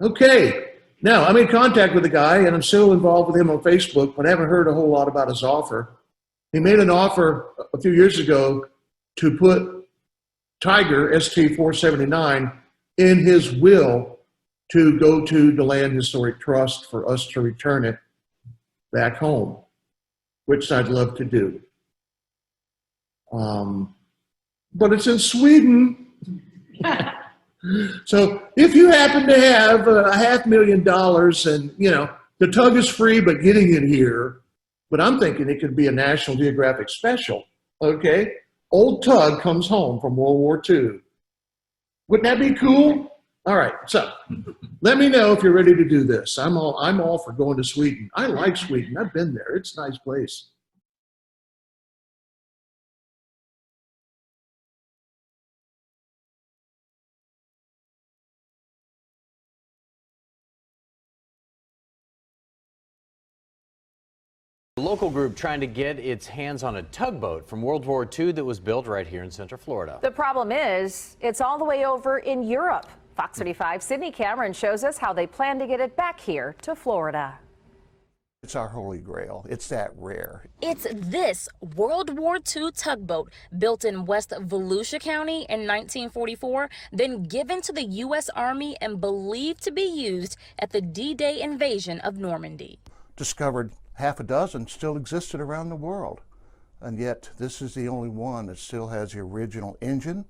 Okay, now I'm in contact with the guy and I'm still involved with him on Facebook, but I haven't heard a whole lot about his offer. He made an offer a few years ago to put Tiger ST479 in his will to go to DeLand Historic Trust for us to return it back home, which I'd love to do. But it's in Sweden. So if you happen to have $500,000 and, you know, the tug is free, but getting it here, but I'm thinking it could be a National Geographic special, okay? Old tug comes home from World War II. Wouldn't that be cool? All right, so let me know if you're ready to do this. I'm all for going to Sweden. I like Sweden. I've been there. It's a nice place. A local group trying to get its hands on a tugboat from World War II that was built right here in Central Florida. The problem is, it's all the way over in Europe. Fox 35's Sydney Cameron shows us how they plan to get it back here to Florida. It's our holy grail. It's that rare. It's this World War II tugboat built in West Volusia County in 1944, then given to the US Army and believed to be used at the D-Day invasion of Normandy. Discovered half a dozen still existed around the world, and yet this is the only one that still has the original engine,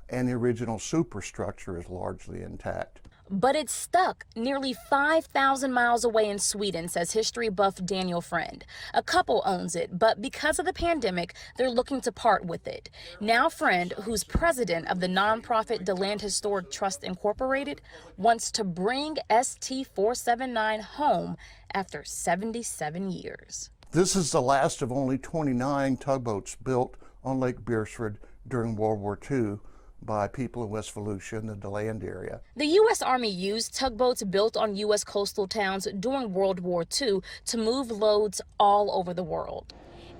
and the original superstructure is largely intact. But it's stuck nearly 5,000 miles away in Sweden, says history buff Daniel Friend. A couple owns it, but because of the pandemic, they're looking to part with it. Now Friend, who's president of the nonprofit DeLand Historic Trust Incorporated, wants to bring ST479 home after 77 years. This is the last of only 29 tugboats built on Lake Beresford during World War II by people in West Volusia and the DeLand area. The U.S. Army used tugboats built on U.S. coastal towns during World War II to move loads all over the world.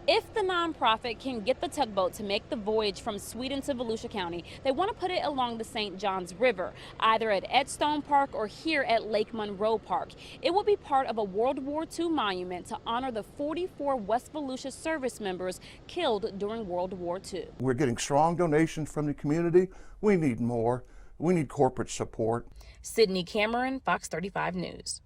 If the nonprofit can get the tugboat to make the voyage from Sweden to Volusia County, they want to put it along the St. Johns River, either at Edstone Park or here at Lake Monroe Park. It will be part of a World War II monument to honor the 44 West Volusia service members killed during World War II. We're getting strong donations from the community. We need more. We need corporate support. Sydney Cameron, Fox 35 News.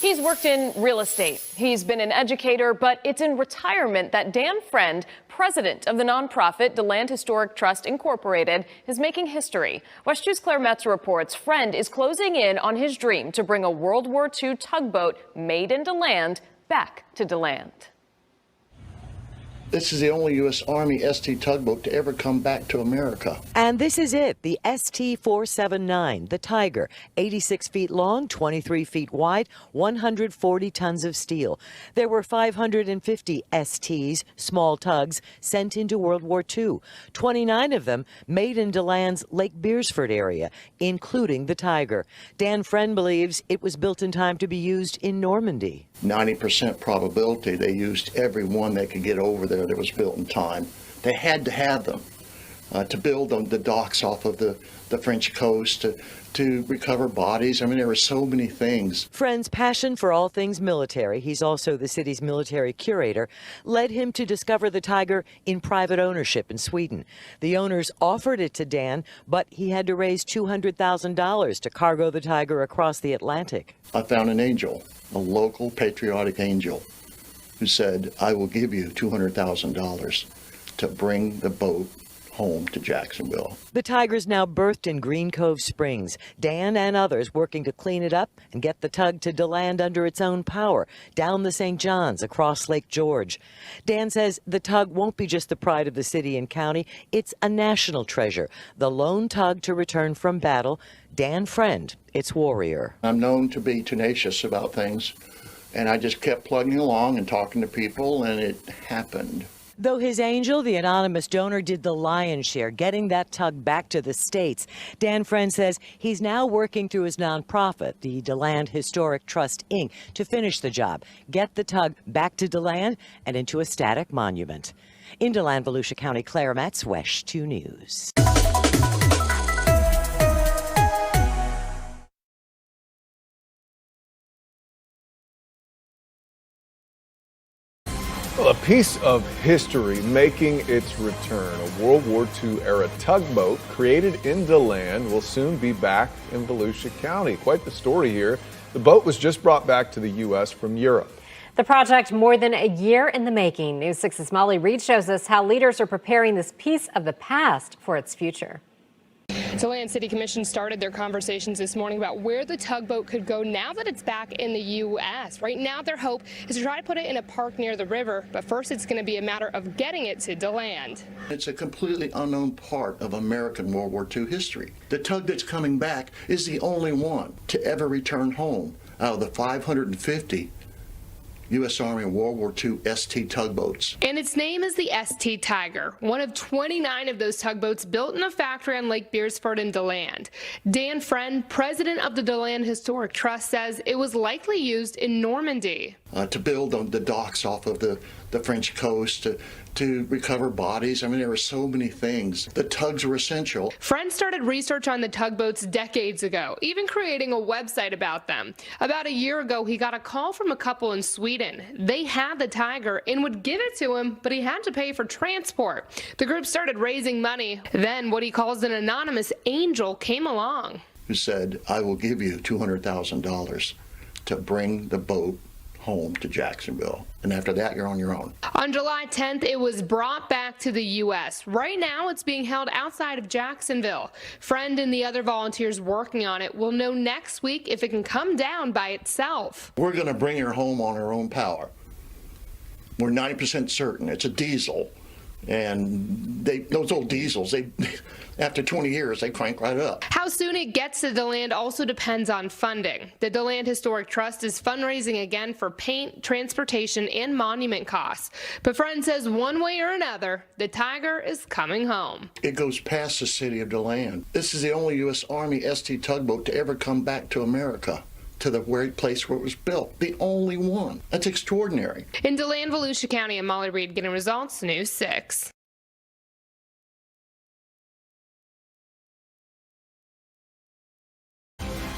He's worked in real estate. He's been an educator, but it's in retirement that Dan Friend, president of the nonprofit DeLand Historic Trust Incorporated, is making history. West 2's Claire Metz reports Friend is closing in on his dream to bring a World War II tugboat made in DeLand back to DeLand. This is the only U.S. Army ST tugboat to ever come back to America. And this is it, the ST479, the Tiger, 86 feet long, 23 feet wide, 140 tons of steel. There were 550 STs, small tugs, sent into World War II, 29 of them made in DeLand's Lake Beresford area, including the Tiger. Dan Friend believes it was built in time to be used in Normandy. 90% probability they used every one they could get over there that was built in time. They had to have them to build on the docks off of the French coast, to recover bodies. I mean, there were so many things. Friend's passion for all things military, he's also the city's military curator, led him to discover the Tiger in private ownership in Sweden. The owners offered it to Dan, but he had to raise $200,000 to cargo the Tiger across the Atlantic. I found an angel, a local patriotic angel, who said, I will give you $200,000 to bring the boat home to Jacksonville. The Tiger's now berthed in Green Cove Springs. Dan and others working to clean it up and get the tug to DeLand under its own power, down the St. Johns, across Lake George. Dan says the tug won't be just the pride of the city and county, it's a national treasure. The lone tug to return from battle, Dan Friend, its warrior. I'm known to be tenacious about things, and I just kept plugging along and talking to people, and it happened. Though his angel, the anonymous donor, did the lion's share, getting that tug back to the States, Dan Friend says he's now working through his nonprofit, the DeLand Historic Trust, Inc., to finish the job, get the tug back to DeLand and into a static monument. In DeLand, Volusia County, Claire Metz, WESH 2 News. Well, a piece of history making its return. A World War II era tugboat created in DeLand will soon be back in Volusia County. Quite the story here. The boat was just brought back to the U.S. from Europe. The project more than a year in the making. News 6's Molly Reed shows us how leaders are preparing this piece of the past for its future. DeLand City Commission started their conversations this morning about where the tugboat could go now that it's back in the U.S. Right now, their hope is to try to put it in a park near the river, but first it's going to be a matter of getting it to DeLand. It's a completely unknown part of American World War II history. The tug that's coming back is the only one to ever return home out of the 550 US Army World War II ST tugboats. And its name is the ST Tiger, one of 29 of those tugboats built in a factory on Lake Beresford in DeLand. Dan Friend, president of the DeLand Historic Trust, says it was likely used in Normandy. To build on the docks off of the French coast, to recover bodies. I mean, there were so many things. The tugs were essential. Friend started research on the tugboats decades ago, even creating a website about them. About a year ago, he got a call from a couple in Sweden. They had the Tiger and would give it to him, but he had to pay for transport. The group started raising money. Then what he calls an anonymous angel came along. Who said, I will give you $200,000 to bring the boat home to Jacksonville. And after that, you're on your own. On July 10th, it was brought back to the U.S. Right now, it's being held outside of Jacksonville. Friend and the other volunteers working on it will know next week if it can come down by itself. We're going to bring her home on her own power. We're 90% certain. It's a diesel. And those old diesels, after 20 years, they crank right up. How soon it gets to DeLand also depends on funding. The DeLand Historic Trust is fundraising again for paint, transportation, and monument costs. But Friend says one way or another, the Tiger is coming home. It goes past the city of DeLand. This is the only U.S. Army ST tugboat to ever come back to America, to the place where it was built. The only one. That's extraordinary. In DeLand, Volusia County, I'm Molly Reed getting results, News 6.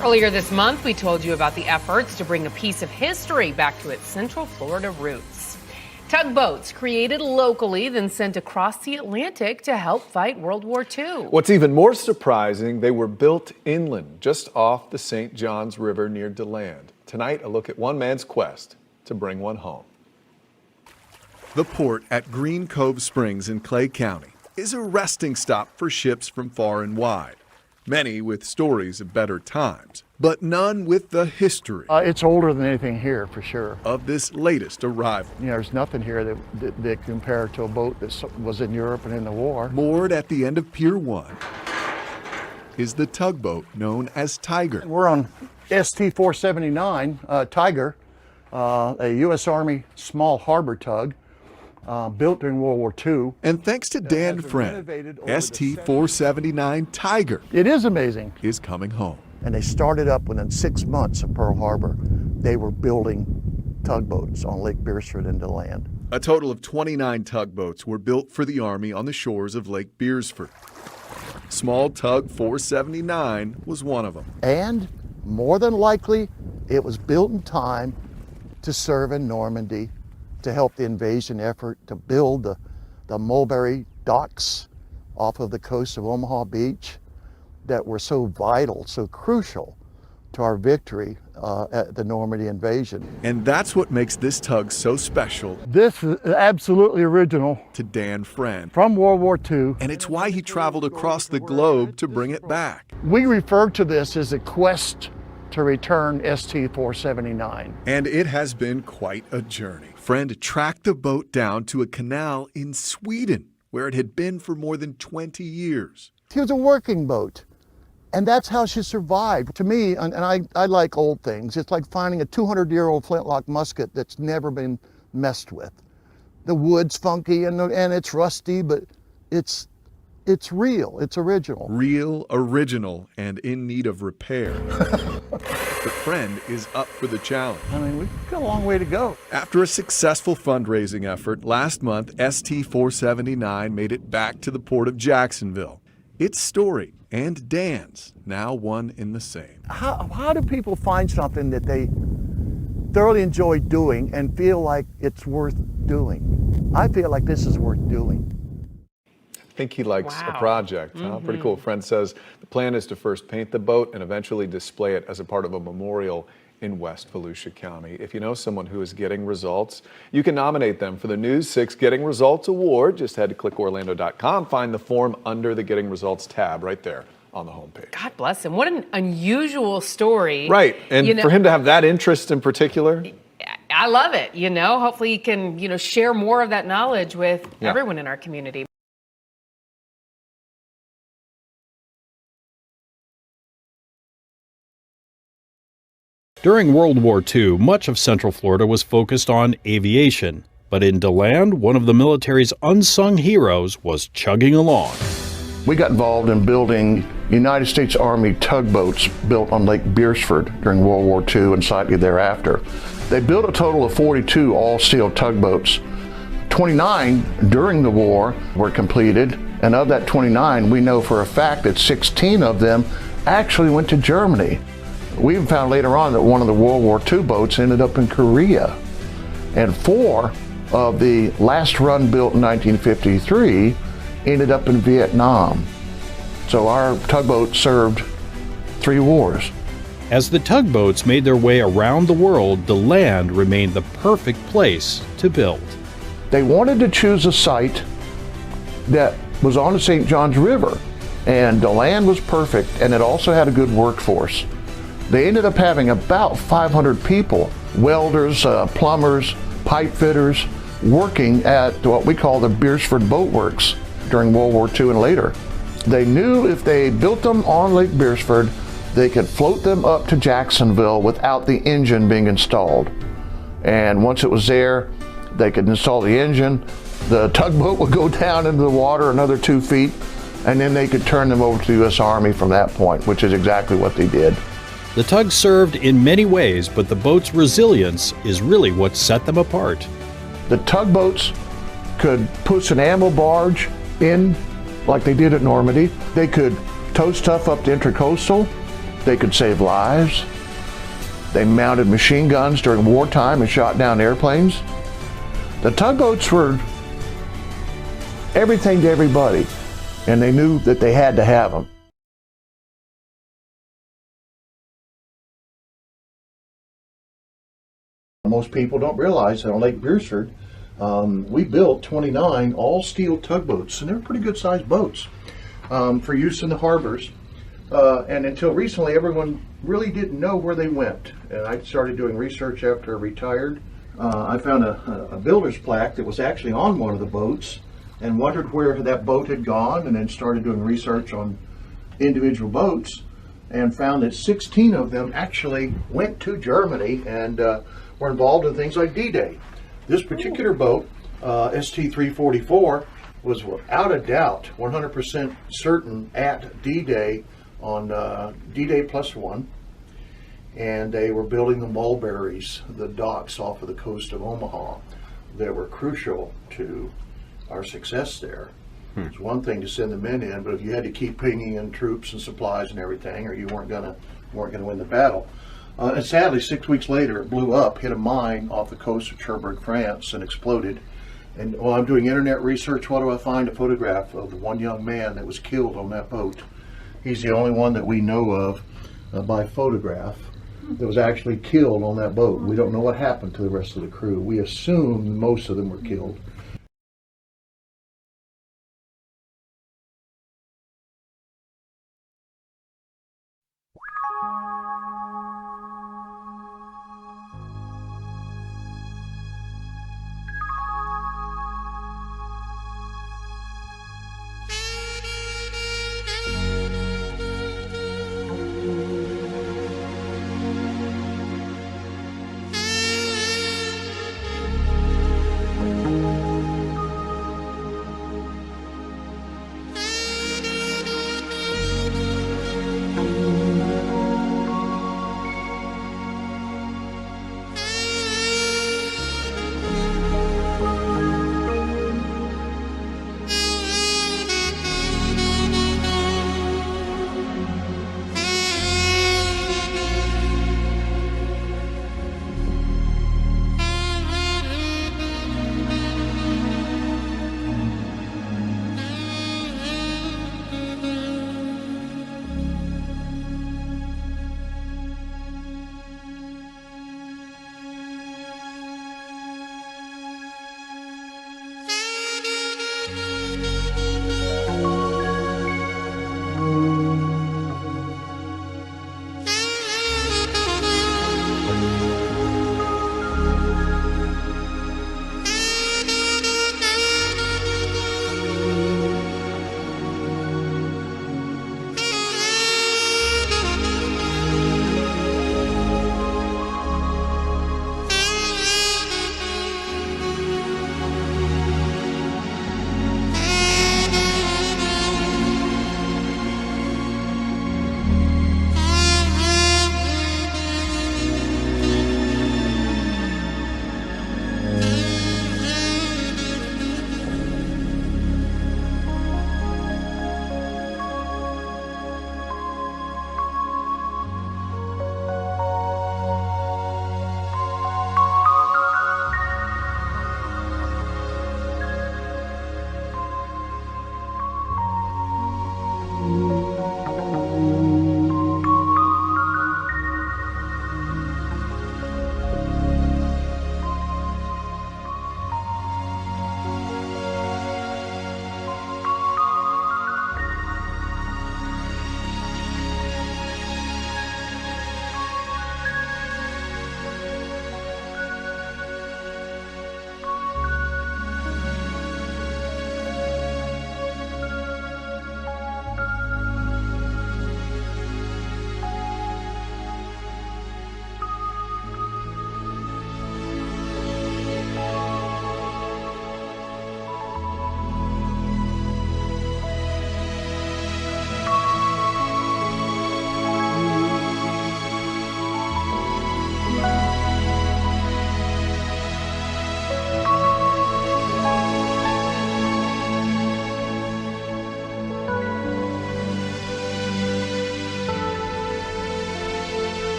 Earlier this month, we told you about the efforts to bring a piece of history back to its Central Florida roots. Tugboats created locally, then sent across the Atlantic to help fight World War II. What's even more surprising, they were built inland, just off the St. Johns River near DeLand. Tonight, a look at one man's quest to bring one home. The port at Green Cove Springs in Clay County is a resting stop for ships from far and wide. Many with stories of better times, but none with the history. It's older than anything here, for sure. Of this latest arrival. You know, there's nothing here that compare to a boat that was in Europe and in the war. Moored at the end of Pier 1 is the tugboat known as Tiger. We're on ST479 Tiger, a US Army small harbor tug. Built during World War II. And thanks to Dan Friend, ST479 Tiger, it is amazing, is coming home. And they started up within 6 months of Pearl Harbor. They were building tugboats on Lake Beresford and DeLand. A total of 29 tugboats were built for the Army on the shores of Lake Beresford. Small Tug 479 was one of them. And more than likely, it was built in time to serve in Normandy, to help the invasion effort, to build the Mulberry docks off of the coast of Omaha Beach that were so vital, so crucial to our victory at the Normandy invasion. And that's what makes this tug so special. This is absolutely original. To Dan Friend. From World War II. And it's why he traveled across the globe to bring it back. We refer to this as a quest to return ST479. And it has been quite a journey. Friend tracked the boat down to a canal in Sweden, where it had been for more than 20 years. It was a working boat. And that's how she survived. To me, and I like old things, it's like finding a 200-year-old flintlock musket that's never been messed with. The wood's funky and it's rusty, but it's real, it's original. Real, original, and in need of repair. The Friend is up for the challenge. I mean, we've got a long way to go. After a successful fundraising effort, last month, ST479 made it back to the port of Jacksonville. Its story and Dan's now one in the same. How do people find something that they thoroughly enjoy doing and feel like it's worth doing? I feel like this is worth doing. I think he likes a project. Pretty cool. Friend says the plan is to first paint the boat and eventually display it as a part of a memorial in West Volusia County. If you know someone who is getting results, you can nominate them for the News 6 Getting Results Award. Just head to clickorlando.com, find the form under the Getting Results tab right there on the homepage. God bless him. What an unusual story. Right, and for him to have that interest in particular. I love it, Hopefully he can, share more of that knowledge with everyone in our community. During World War II, much of Central Florida was focused on aviation. But in DeLand, one of the military's unsung heroes was chugging along. We got involved in building United States Army tugboats built on Lake Beersford during World War II and slightly thereafter. They built a total of 42 all-steel tugboats. 29 during the war were completed, and of that 29, we know for a fact that 16 of them actually went to Germany. We even found later on that one of the World War II boats ended up in Korea. And 4 of the last run built in 1953 ended up in Vietnam. So our tugboat served 3 wars. As the tugboats made their way around the world, DeLand remained the perfect place to build. They wanted to choose a site that was on the St. Johns River, and DeLand was perfect, and it also had a good workforce. They ended up having about 500 people, welders, plumbers, pipe fitters, working at what we call the Beersford Boat Works during World War II and later. They knew if they built them on Lake Beersford, they could float them up to Jacksonville without the engine being installed. And once it was there, they could install the engine, the tugboat would go down into the water another 2 feet, and then they could turn them over to the US Army from that point, which is exactly what they did. The tug served in many ways, but the boat's resilience is really what set them apart. The tugboats could push an ammo barge in like they did at Normandy. They could tow stuff up to Intracoastal. They could save lives. They mounted machine guns during wartime and shot down airplanes. The tugboats were everything to everybody, and they knew that they had to have them. Most people don't realize that on Lake Beersford, we built 29 all-steel tugboats, and they're pretty good-sized boats for use in the harbors. And until recently, everyone really didn't know where they went. And I started doing research after I retired. I found a builder's plaque that was actually on one of the boats and wondered where that boat had gone, and then started doing research on individual boats and found that 16 of them actually went to Germany and were involved in things like D-Day. This particular boat, ST344, was without a doubt 100% certain at D-Day on D-Day +1, and they were building the mulberries, the docks off of the coast of Omaha that were crucial to our success there. It's one thing to send the men in, but if you had to keep bringing in troops and supplies and everything, or you weren't gonna win the battle. And sadly, 6 weeks later, it blew up, hit a mine off the coast of Cherbourg, France, and exploded. And while I'm doing internet research, what do I find? A photograph of the one young man that was killed on that boat. He's the only one that we know of by photograph that was actually killed on that boat. We don't know what happened to the rest of the crew. We assume most of them were killed.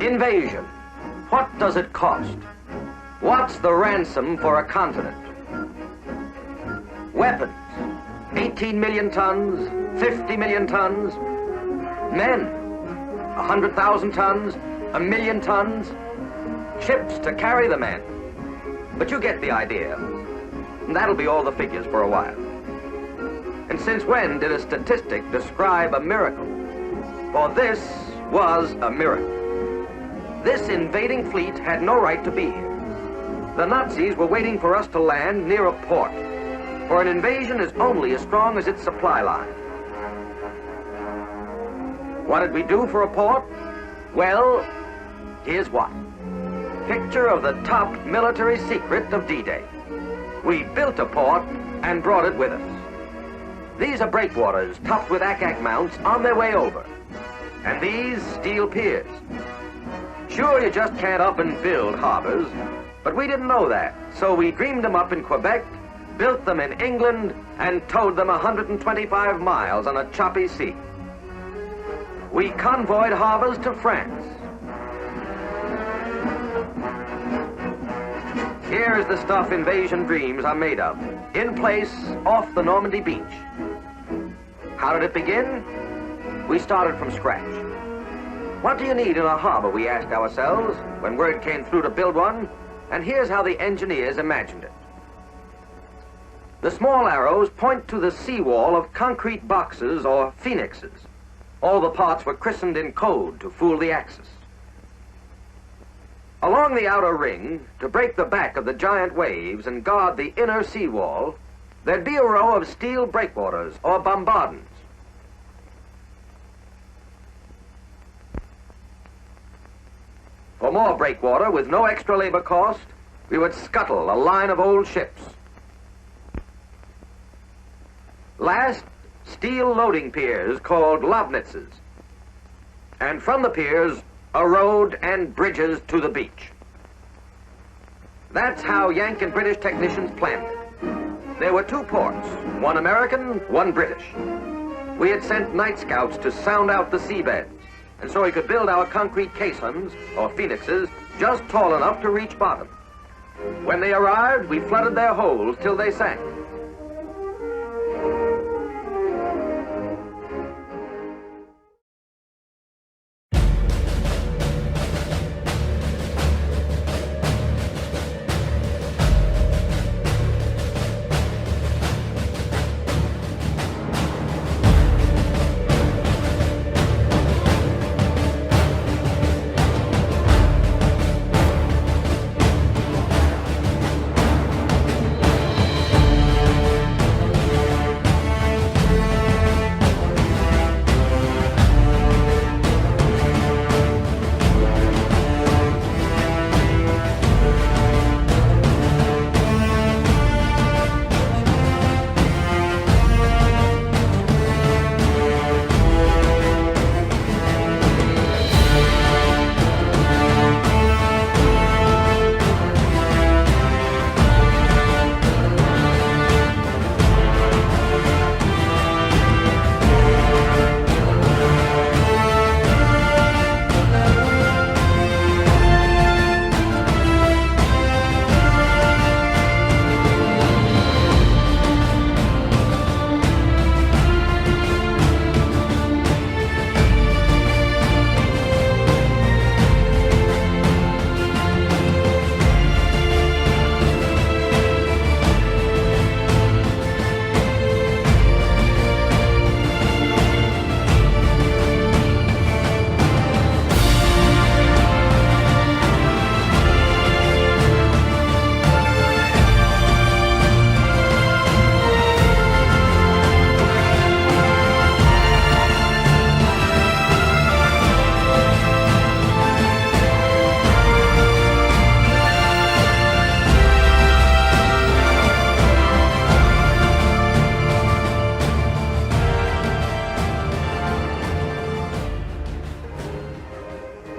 Invasion. What does it cost? What's the ransom for a continent? Weapons. 18 million tons, 50 million tons. Men. 100,000 tons, 1,000,000 tons. Ships to carry the men. But you get the idea. And that'll be all the figures for a while. And since when did a statistic describe a miracle? For this was a miracle. This invading fleet had no right to be here. The Nazis were waiting for us to land near a port, for an invasion is only as strong as its supply line. What did we do for a port? Well, here's what. Picture of the top military secret of D-Day. We built a port and brought it with us. These are breakwaters topped with ack-ack mounts on their way over. And these steel piers. Sure, you just can't up and build harbors, but we didn't know that, so we dreamed them up in Quebec, built them in England, and towed them 125 miles on a choppy sea. We convoyed harbors to France. Here's the stuff invasion dreams are made of, in place off the Normandy beach. How did it begin? We started from scratch. What do you need in a harbor, we asked ourselves, when word came through to build one, and here's how the engineers imagined it. The small arrows point to the seawall of concrete boxes or phoenixes. All the parts were christened in code to fool the Axis. Along the outer ring, to break the back of the giant waves and guard the inner seawall, there'd be a row of steel breakwaters or bombardons. For more breakwater with no extra labor cost, we would scuttle a line of old ships. Last, steel loading piers called Lobnitzes. And from the piers, a road and bridges to the beach. That's how Yank and British technicians planned it. There were two ports, one American, one British. We had sent night scouts to sound out the seabeds, and so we could build our concrete caissons, or phoenixes, just tall enough to reach bottom. When they arrived, we flooded their holes till they sank.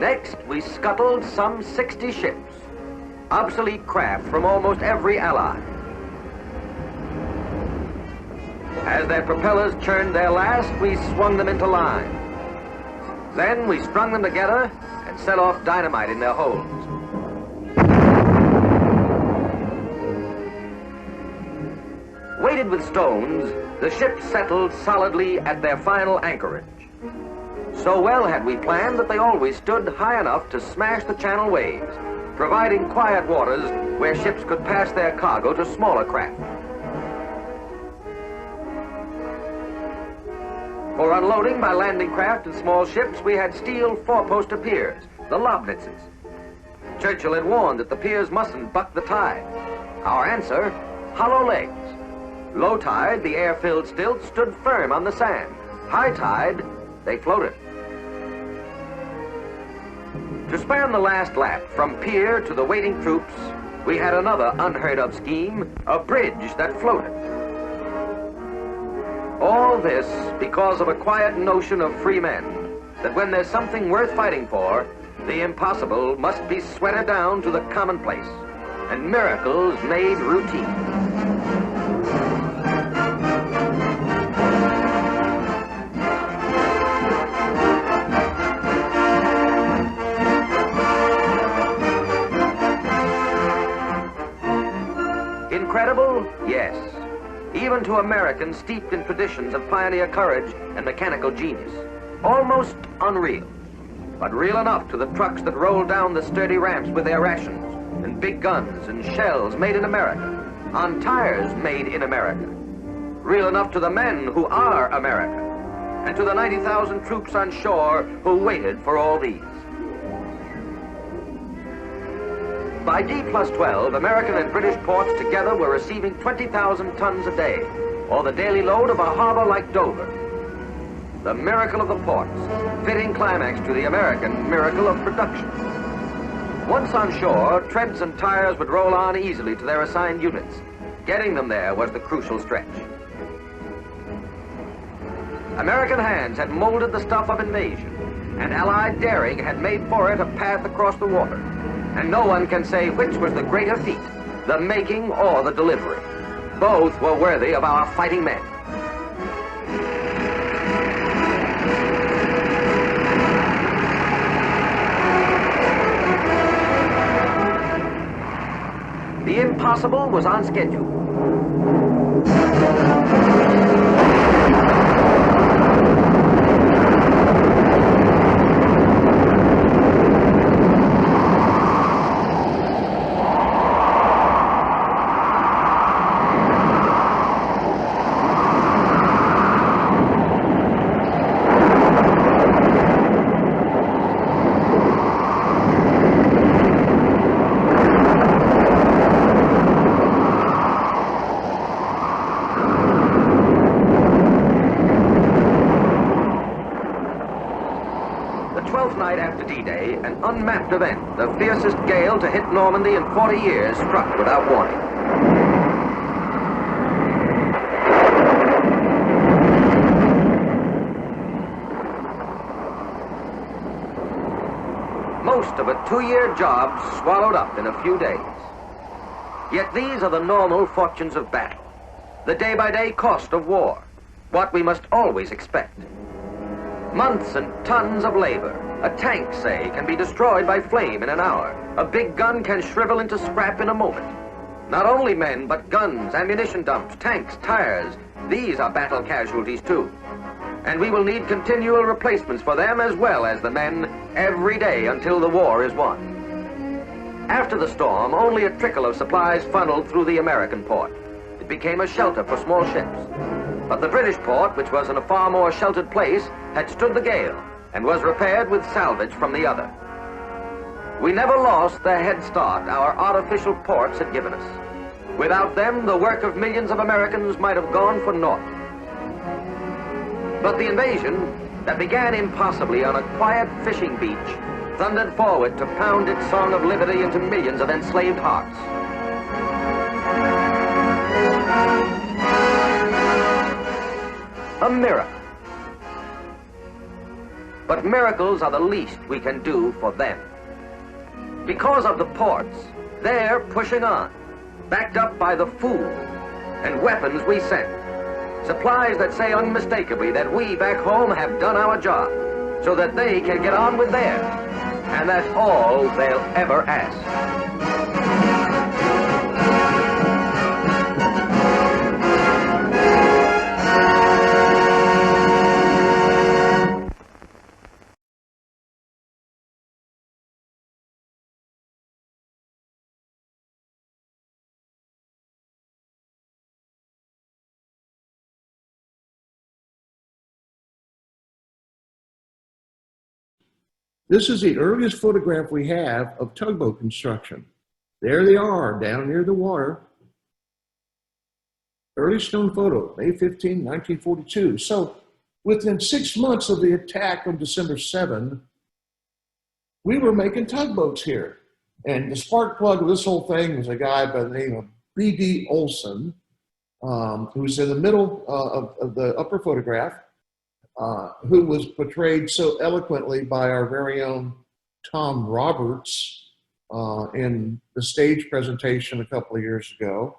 Next, we scuttled some 60 ships, obsolete craft from almost every ally. As their propellers churned their last, we swung them into line. Then we strung them together and set off dynamite in their holds. Weighted with stones, the ships settled solidly at their final anchorage. So well had we planned that they always stood high enough to smash the channel waves, providing quiet waters where ships could pass their cargo to smaller craft. For unloading by landing craft and small ships, we had steel four-poster piers, the Lobnitzes. Churchill had warned that the piers mustn't buck the tide. Our answer, hollow legs. Low tide, the air-filled stilts stood firm on the sand. High tide, they floated. To span the last lap from pier to the waiting troops, we had another unheard-of scheme, a bridge that floated. All this because of a quiet notion of free men, that when there's something worth fighting for, the impossible must be sweated down to the commonplace, and miracles made routine. Incredible? Yes. Even to Americans steeped in traditions of pioneer courage and mechanical genius. Almost unreal, but real enough to the trucks that rolled down the sturdy ramps with their rations, and big guns and shells made in America, on tires made in America. Real enough to the men who are America, and to the 90,000 troops on shore who waited for all these. By D+12, American and British ports together were receiving 20,000 tons a day, or the daily load of a harbor like Dover. The miracle of the ports, fitting climax to the American miracle of production. Once on shore, treads and tires would roll on easily to their assigned units. Getting them there was the crucial stretch. American hands had molded the stuff of invasion, and Allied daring had made for it a path across the water. And no one can say which was the greater feat, the making or the delivery. Both were worthy of our fighting men. The impossible was on schedule. Unmapped event, the fiercest gale to hit Normandy in 40 years, struck without warning. Most of a 2-year job swallowed up in a few days. Yet these are the normal fortunes of battle, the day-by-day cost of war, what we must always expect. Months and tons of labor. A tank, say, can be destroyed by flame in an hour. A big gun can shrivel into scrap in a moment. Not only men, but guns, ammunition dumps, tanks, tires. These are battle casualties too. And we will need continual replacements for them as well as the men every day until the war is won. After the storm, only a trickle of supplies funneled through the American port. It became a shelter for small ships. But the British port, which was in a far more sheltered place, had stood the gale and was repaired with salvage from the other. We never lost the head start our artificial ports had given us. Without them, the work of millions of Americans might have gone for naught. But the invasion, that began impossibly on a quiet fishing beach, thundered forward to pound its song of liberty into millions of enslaved hearts. A miracle. But miracles are the least we can do for them. Because of the ports, they're pushing on, backed up by the food and weapons we sent. Supplies that say unmistakably that we back home have done our job, so that they can get on with theirs. And that's all they'll ever ask. This is the earliest photograph we have of tugboat construction. There they are down near the water. Earliest known photo, May 15, 1942. So within 6 months of the attack on December 7, we were making tugboats here. And the spark plug of this whole thing was a guy by the name of B.D. Olson, who's in the middle of the upper photograph, who was portrayed so eloquently by our very own Tom Roberts in the stage presentation a couple of years ago.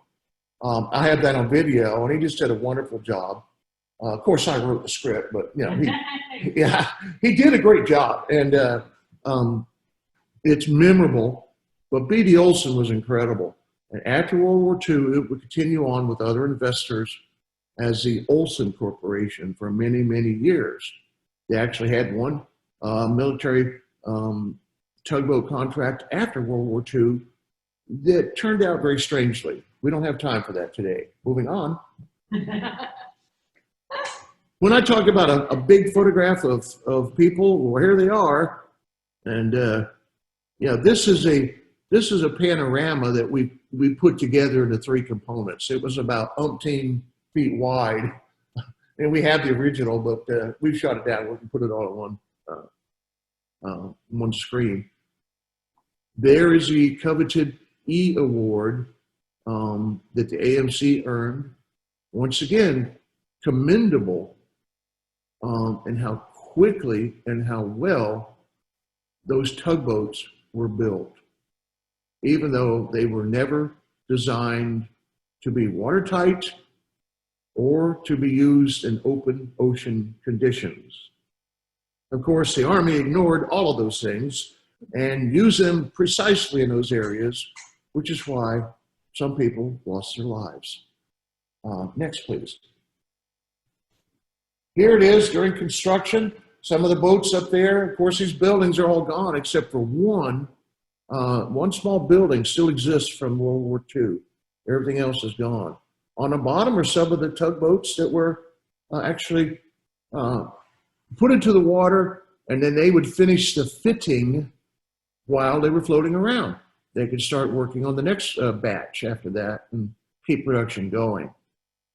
I have that on video, and he just did a wonderful job. Of course, I wrote the script, but you know, he did a great job, and it's memorable. But B.D. Olson was incredible. And after World War II, it would continue on with other investors as the Olson Corporation for many, many years. They actually had one military tugboat contract after World War II that turned out very strangely. We don't have time for that today. Moving on. When I talk about a big photograph of people, well, here they are. And yeah, this is a panorama that we put together into 3 components. It was about umpteen feet wide, and we have the original, but we've shot it down. We can put it all on one screen. There is the coveted E award that the AMC earned. Once again, commendable in how quickly and how well those tugboats were built, even though they were never designed to be watertight or to be used in open ocean conditions. Of course, the Army ignored all of those things and used them precisely in those areas, which is why some people lost their lives. Next, please. Here it is during construction. Some of the boats up there, of course, these buildings are all gone except for one. One small building still exists from World War II. Everything else is gone. On the bottom are some of the tugboats that were actually put into the water, and then they would finish the fitting while they were floating around. They could start working on the next batch after that and keep production going.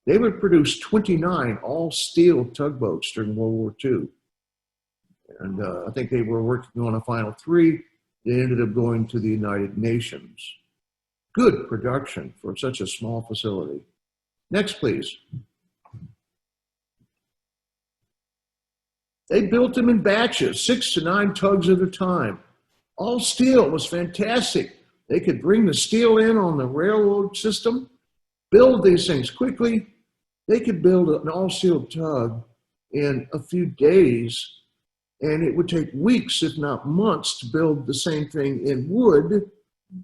They would produce 29 all-steel tugboats during World War II. And I think they were working on a final 3. They ended up going to the United Nations. Good production for such a small facility. Next, please. They built them in batches, 6 to 9 tugs at a time. All steel. It was fantastic. They could bring the steel in on the railroad system, build these things quickly. They could build an all-steel tug in a few days, and it would take weeks, if not months, to build the same thing in wood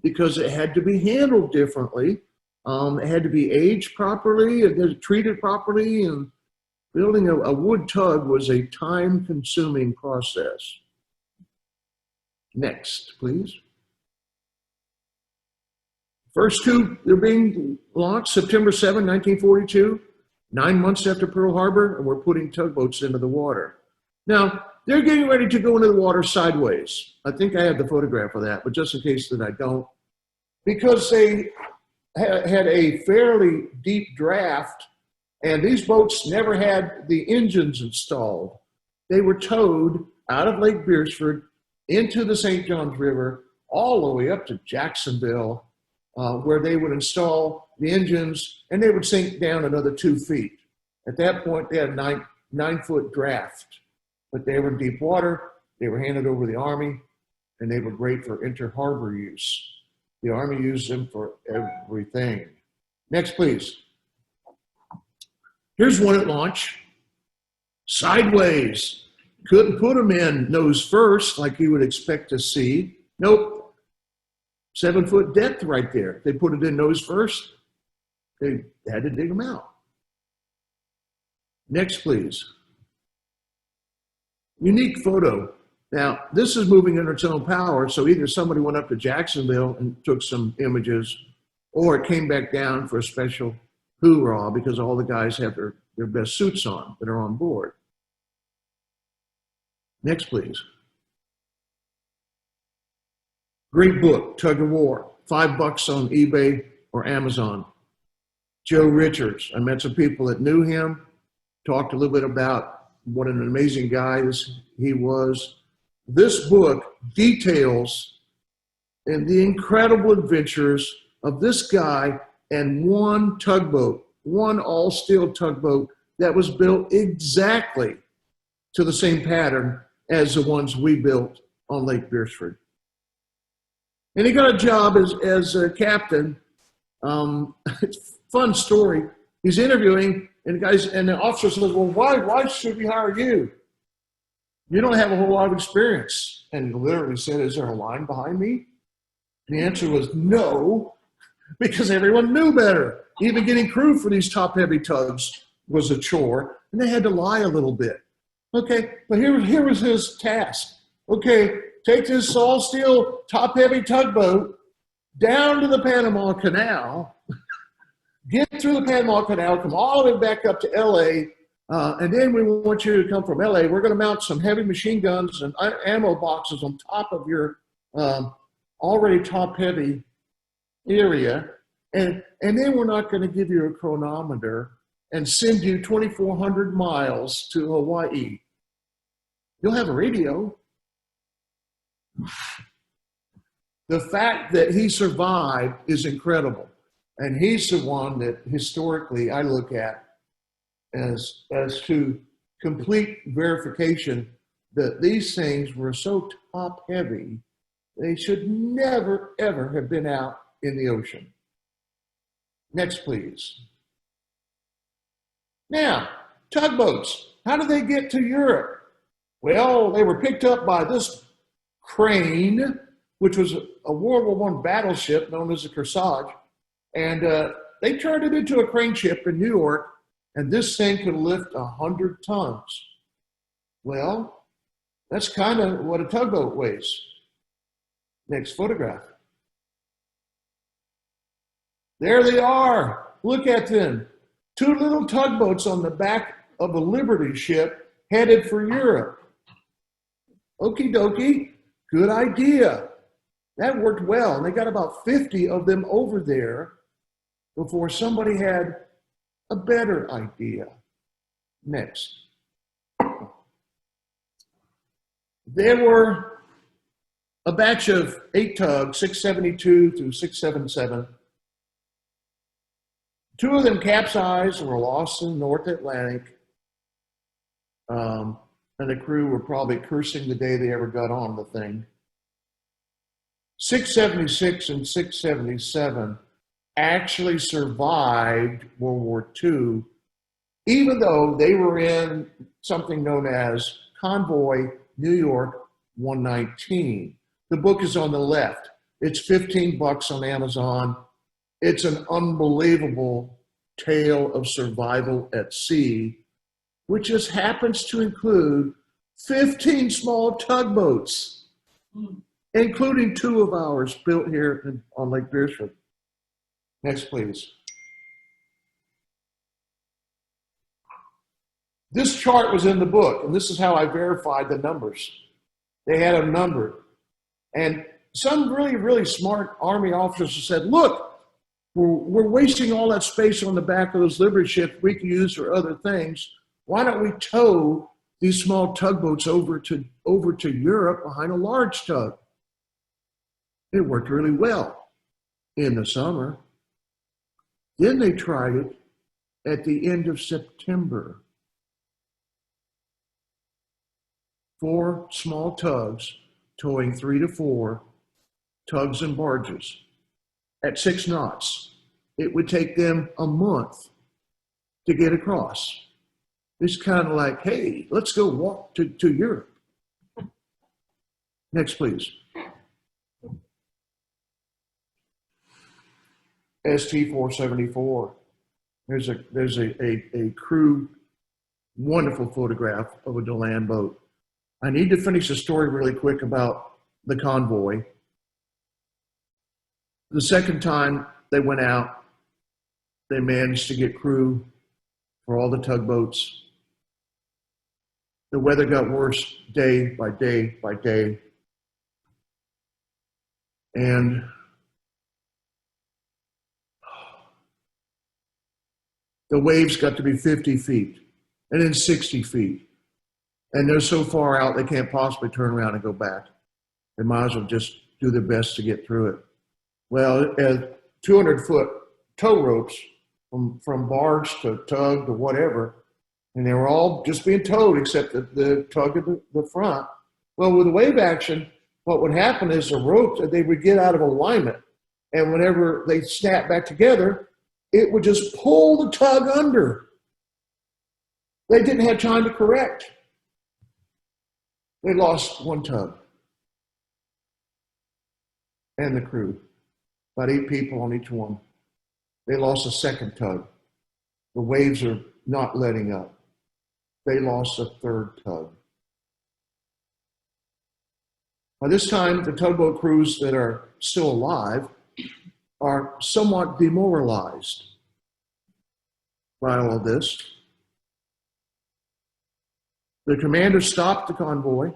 because it had to be handled differently. It had to be aged properly and treated properly, and building a wood tug was a time-consuming process. Next, please. First 2, they're being launched September 7, 1942, 9 months after Pearl Harbor, and we're putting tugboats into the water. Now, they're getting ready to go into the water sideways. I think I have the photograph of that, but just in case that I don't, because they had a fairly deep draft, and these boats never had the engines installed. They were towed out of Lake Beresford into the St. Johns River, all the way up to Jacksonville, where they would install the engines, and they would sink down another 2 feet. At that point, they had a 9-foot draft, but they were in deep water. They were handed over to the Army, and they were great for inter-harbor use. The Army used them for everything. Next, please. Here's one at launch. Sideways. Couldn't put them in nose first like you would expect to see. Nope. 7-foot depth right there. They put it in nose first. They had to dig them out. Next, please. Unique photo. Now, this is moving under its own power, so either somebody went up to Jacksonville and took some images, or it came back down for a special hoorah because all the guys have their best suits on that are on board. Next, please. Great book, Tug of War, $5 on eBay or Amazon. Joe Richards, I met some people that knew him, talked a little bit about what an amazing guy he was. This book details the incredible adventures of this guy and one tugboat, one all-steel tugboat that was built exactly to the same pattern as the ones we built on Lake Beresford. And he got a job as a captain. It's a fun story. He's interviewing, and the officer says, well, why should we hire you? You don't have a whole lot of experience. And he literally said, is there a line behind me? And the answer was no, because everyone knew better. Even getting crew for these top-heavy tugs was a chore, and they had to lie a little bit. Okay, but here was his task. Okay, take this all-steel top-heavy tugboat down to the Panama Canal, get through the Panama Canal, come all the way back up to LA, and then we want you to come from LA. We're going to mount some heavy machine guns and ammo boxes on top of your already top-heavy area, and then we're not going to give you a chronometer and send you 2,400 miles to Hawaii. You'll have a radio. The fact that he survived is incredible. And he's the one that historically I look at as to complete verification that these things were so top heavy, they should never, ever have been out in the ocean. Next, please. Now, tugboats, how did they get to Europe? Well, they were picked up by this crane, which was a World War I battleship known as the Kearsarge, and they turned it into a crane ship in New York, and this thing could lift 100 tons. Well, that's kind of what a tugboat weighs. Next photograph. There they are. Look at them. Two little tugboats on the back of a Liberty ship headed for Europe. Okie dokie, good idea. That worked well. And they got about 50 of them over there before somebody had a better idea. Next. There were a batch of 8 tugs, 672 through 677. 2 of them capsized and were lost in the North Atlantic. And the crew were probably cursing the day they ever got on the thing. 676 and 677 actually survived World War II, even though they were in something known as Convoy New York 119. The book is on the left. It's $15 on Amazon. It's an unbelievable tale of survival at sea, which just happens to include 15 small tugboats, including 2 of ours built here on Lake Beresford. Next, please. This chart was in the book, and this is how I verified the numbers. They had a number. And some really, really smart Army officers said, look, we're wasting all that space on the back of those Liberty ships we can use for other things. Why don't we tow these small tugboats over to Europe behind a large tug? It worked really well in the summer. Then they tried it at the end of September. 4 small tugs towing 3 to 4 tugs and barges at 6 knots. It would take them a month to get across. It's kind of like, hey, let's go walk to Europe. Next, please. ST474. There's a crew, wonderful photograph of a DeLand boat. I need to finish the story really quick about the convoy. The second time they went out, they managed to get crew for all the tugboats. The weather got worse day by day by day. And the waves got to be 50 feet and then 60 feet. And they're so far out, they can't possibly turn around and go back. They might as well just do their best to get through it. Well, 200-foot tow ropes from barge to tug to whatever, and they were all just being towed except the tug at the front. Well, with the wave action, what would happen is the ropes, they would get out of alignment, and whenever they snap back together, it would just pull the tug under. They didn't have time to correct. They lost one tug and the crew, about 8 people on each one. They lost a second tug. The waves are not letting up. They lost a third tug. By this time, the tugboat crews that are still alive are somewhat demoralized by all of this. The commander stopped the convoy.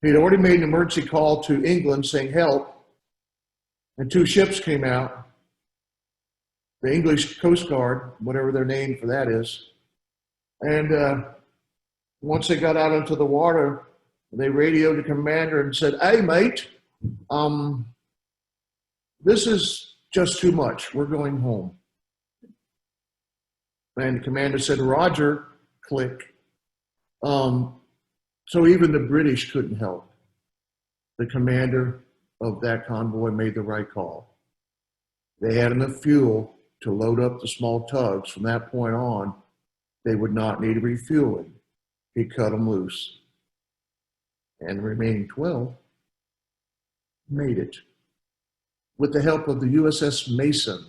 He'd already made an emergency call to England saying help, and 2 ships came out. The English Coast Guard, whatever their name for that is. And once they got out into the water, they radioed the commander and said, "Hey, mate, this is just too much. We're going home." And the commander said, "Roger," click. So even the British couldn't help. The commander of that convoy made the right call. They had enough fuel to load up the small tugs. From that point on, they would not need refueling. He cut them loose. And the remaining 12 made it. With the help of the USS Mason,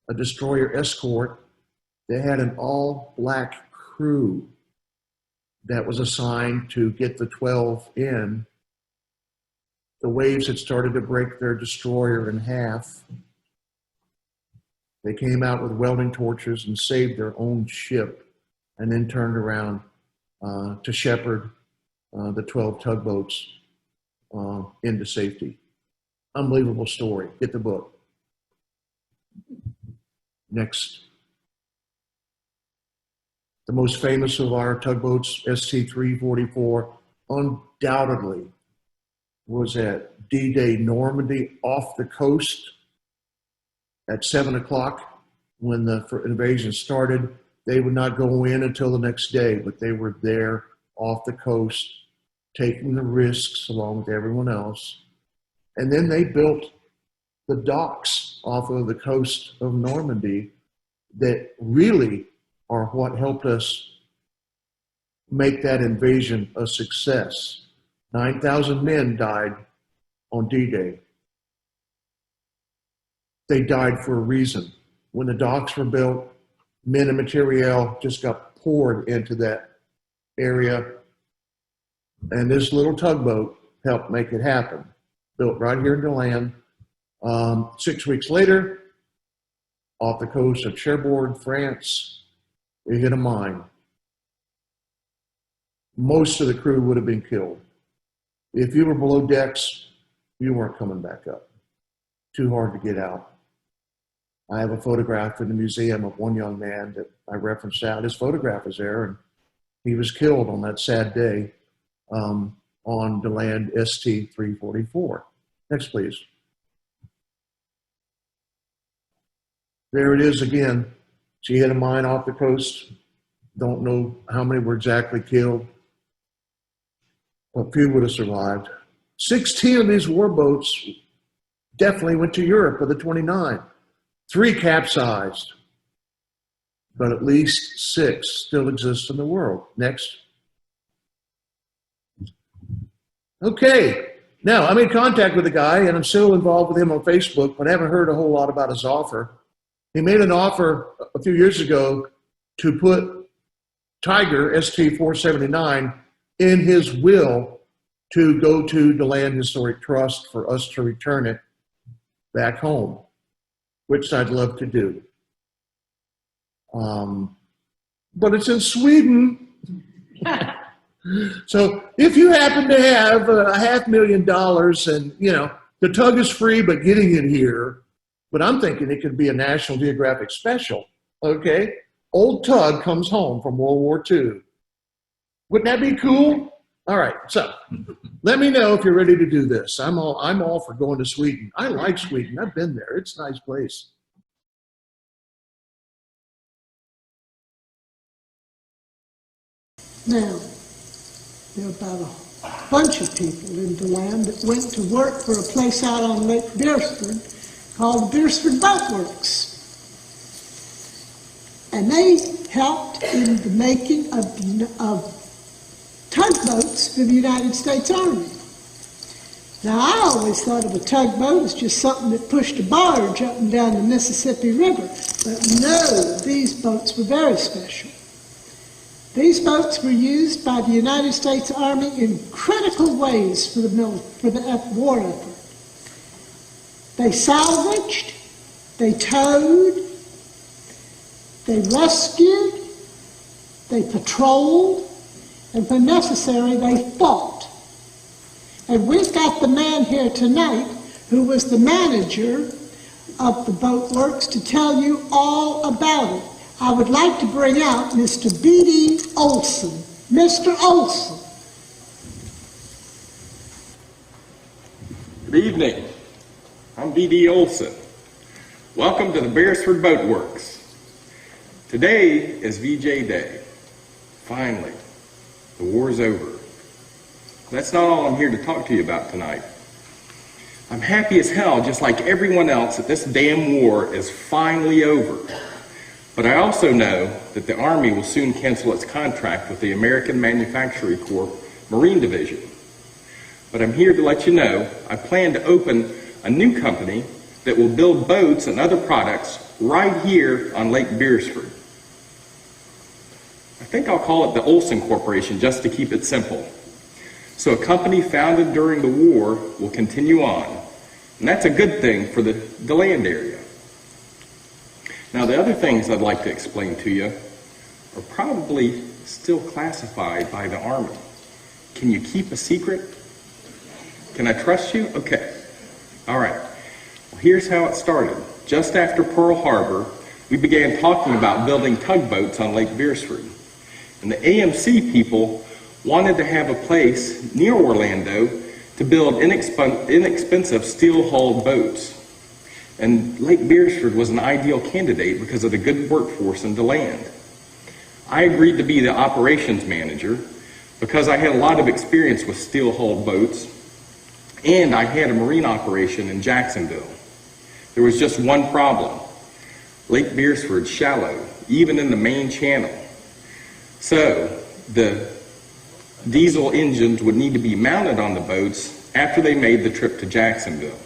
a destroyer escort, they had an all-black crew that was assigned to get the 12 in. The waves had started to break their destroyer in half. They came out with welding torches and saved their own ship, and then turned around to shepherd the 12 tugboats into safety. Unbelievable story. Get the book. Next. The most famous of our tugboats, ST344, undoubtedly was at D-Day Normandy off the coast at 7 o'clock when the invasion started. They would not go in until the next day, but they were there off the coast, taking the risks along with everyone else. And then they built the docks off of the coast of Normandy that really are what helped us make that invasion a success. 9,000 men died on D-Day. They died for a reason. When the docks were built, men and materiel just got poured into that area. And this little tugboat helped make it happen. Built right here in DeLand. 6 weeks later, off the coast of Cherbourg, France, they hit a mine. Most of the crew would have been killed. If you were below decks, you weren't coming back up. Too hard to get out. I have a photograph in the museum of one young man that I referenced out. His photograph is there, and he was killed on that sad day on DeLand ST344. Next, please. There it is again. She hit a mine off the coast. Don't know how many were exactly killed. A few would have survived. 16 of these warboats definitely went to Europe of the 29. 3 capsized. but at least 6 still exist in the world. Next. Okay, now I'm in contact with the guy and I'm still involved with him on Facebook, but I haven't heard a whole lot about his offer. He made an offer a few years ago to put Tiger, ST479, in his will to go to DeLand Historic Trust for us to return it back home, which I'd love to do. But it's in Sweden. So if you happen to have $500,000 and, you know, the tug is free, but getting it here, but I'm thinking it could be a National Geographic special, okay? Old tug comes home from World War II. Wouldn't that be cool? All right, so let me know if you're ready to do this. I'm all for going to Sweden. I like Sweden. I've been there. It's a nice place. Now, there are about a bunch of people in DeLand that went to work for a place out on Lake Beresford called the Beresford Boat Works. And they helped in the making of tugboats for the United States Army. Now, I always thought of a tugboat as just something that pushed a barge up and down the Mississippi River. But no, these boats were very special. These boats were used by the United States Army in critical ways for the war effort. They salvaged, they towed, they rescued, they patrolled, and when necessary, they fought. And we've got the man here tonight who was the manager of the boat works to tell you all about it. I would like to bring out Mr. B.D. Olson. Mr. Olson. Good evening. I'm B.D. Olson. Welcome to the Beresford Boat Works. Today is VJ Day. Finally, the war's over. That's not all I'm here to talk to you about tonight. I'm happy as hell, just like everyone else, that this damn war is finally over. But I also know that the Army will soon cancel its contract with the American Manufacturing Corp Marine Division. But I'm here to let you know I plan to open a new company that will build boats and other products right here on Lake Beresford. I think I'll call it the Olson Corporation just to keep it simple. So a company founded during the war will continue on. And that's a good thing for the DeLand area. Now, the other things I'd like to explain to you are probably still classified by the Army. Can you keep a secret? Can I trust you? Okay. All right. Well, here's how it started. Just after Pearl Harbor, we began talking about building tugboats on Lake Beresford. And the AMC people wanted to have a place near Orlando to build inexpensive steel-hulled boats. And Lake Beresford was an ideal candidate because of the good workforce in DeLand. I agreed to be the operations manager because I had a lot of experience with steel-hulled boats, and I had a marine operation in Jacksonville. There was just one problem. Lake Beresford's shallow, even in the main channel. So the diesel engines would need to be mounted on the boats after they made the trip to Jacksonville.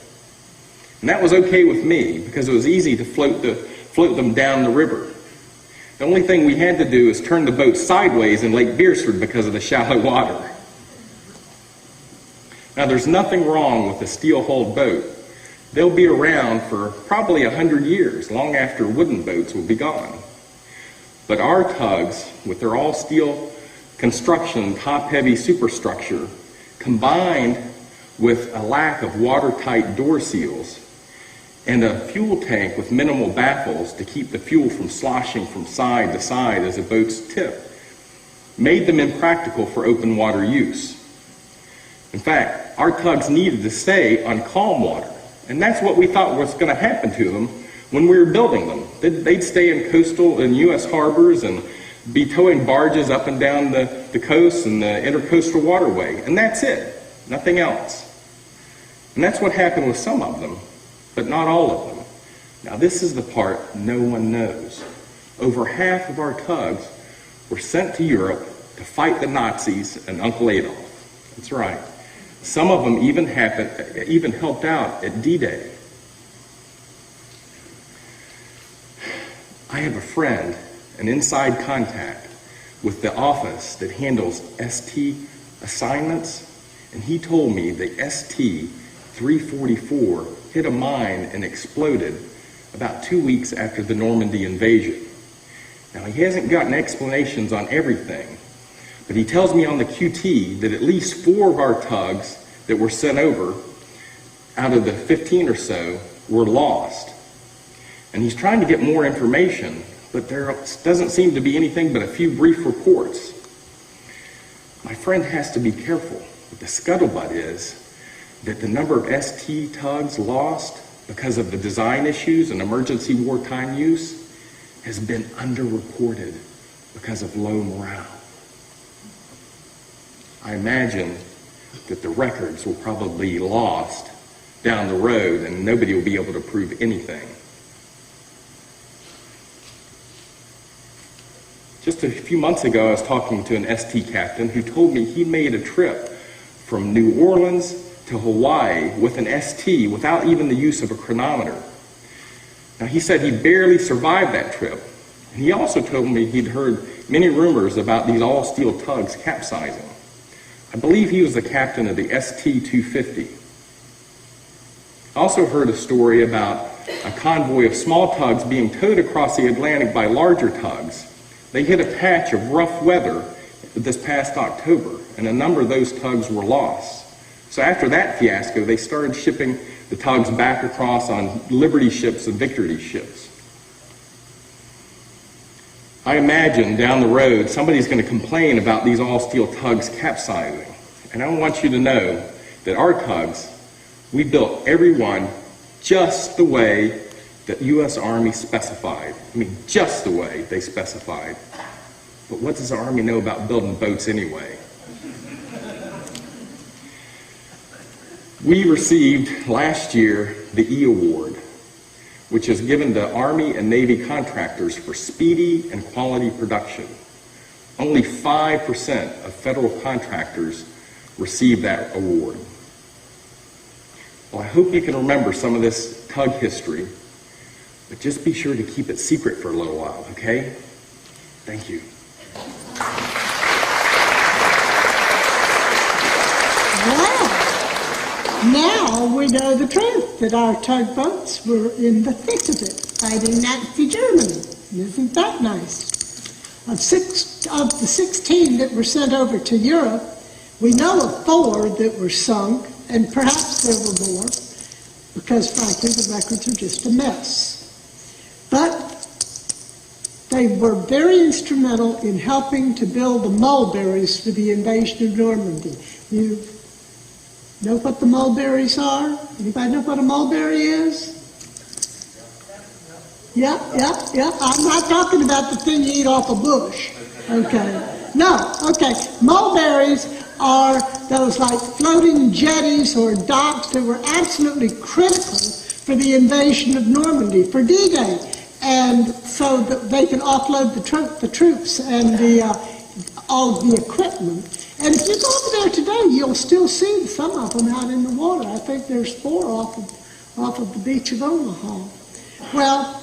And that was okay with me because it was easy to float them down the river. The only thing we had to do is turn the boat sideways in Lake Beresford because of the shallow water. Now, there's nothing wrong with a steel-hulled boat. They'll be around for probably 100 years, long after wooden boats will be gone. But our tugs, with their all-steel construction, top-heavy superstructure, combined with a lack of watertight door seals, and a fuel tank with minimal baffles to keep the fuel from sloshing from side to side as the boats tip, made them impractical for open water use. In fact, our tugs needed to stay on calm water, and that's what we thought was going to happen to them when we were building them. They'd stay in coastal and U.S. harbors and be towing barges up and down the coast and the intercoastal waterway, and that's it, nothing else. And that's what happened with some of them, but not all of them. Now, this is the part no one knows. Over half of our tugs were sent to Europe to fight the Nazis and Uncle Adolf. That's right. Some of them even helped out at D-Day. I have a friend, an inside contact with the office that handles ST assignments, and he told me the ST-344 hit a mine and exploded about 2 weeks after the Normandy invasion. Now, he hasn't gotten explanations on everything, but he tells me on the QT that at least 4 of our tugs that were sent over, out of the 15 or so, were lost. And he's trying to get more information, but there doesn't seem to be anything but a few brief reports. My friend has to be careful. But the scuttlebutt is that the number of ST tugs lost because of the design issues and emergency wartime use has been underreported because of low morale. I imagine that the records will probably be lost down the road and nobody will be able to prove anything. Just a few months ago, I was talking to an ST captain who told me he made a trip from New Orleans to Hawaii with an ST without even the use of a chronometer. Now, he said he barely survived that trip. And he also told me he'd heard many rumors about these all-steel tugs capsizing. I believe he was the captain of the ST-250. I also heard a story about a convoy of small tugs being towed across the Atlantic by larger tugs. They hit a patch of rough weather this past October, and a number of those tugs were lost. So after that fiasco, they started shipping the tugs back across on Liberty ships and Victory ships. I imagine down the road, somebody's going to complain about these all-steel tugs capsizing. And I want you to know that our tugs, we built every one just the way that US Army specified. I mean, just the way they specified. But what does the Army know about building boats anyway? We received last year the E Award, which is given to Army and Navy contractors for speedy and quality production. Only 5% of federal contractors receive that award. Well, I hope you can remember some of this tug history, but just be sure to keep it secret for a little while, okay? Thank you. Well, now we know the truth, that our tugboats were in the thick of it, fighting Nazi Germany. Isn't that nice? Of the 16 that were sent over to Europe, we know of 4 that were sunk, and perhaps there were more, because frankly the records are just a mess. But they were very instrumental in helping to build the mulberries for the invasion of Normandy. You know what the mulberries are? Anybody know what a mulberry is? Yeah. I'm not talking about the thing you eat off a bush. Okay. No, okay. Mulberries are those like floating jetties or docks that were absolutely critical for the invasion of Normandy, for D-Day. And so that they can offload the troops and all the equipment. And if you go over there today, you'll still see some of them out in the water. I think there's 4 off of the beach of Omaha. Well,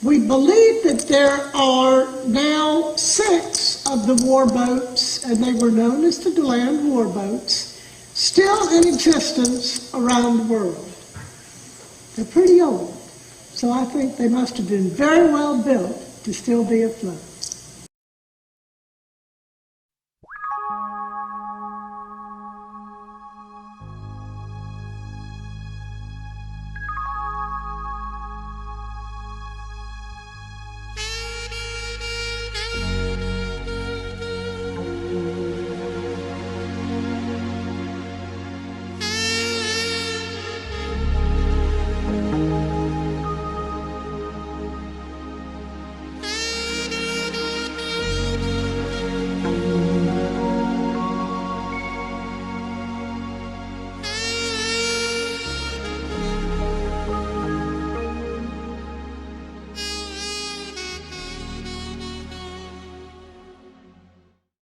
we believe that there are now 6 of the warboats, and they were known as the DeLand Warboats, still in existence around the world. They're pretty old. So I think they must have been very well built to still be afloat.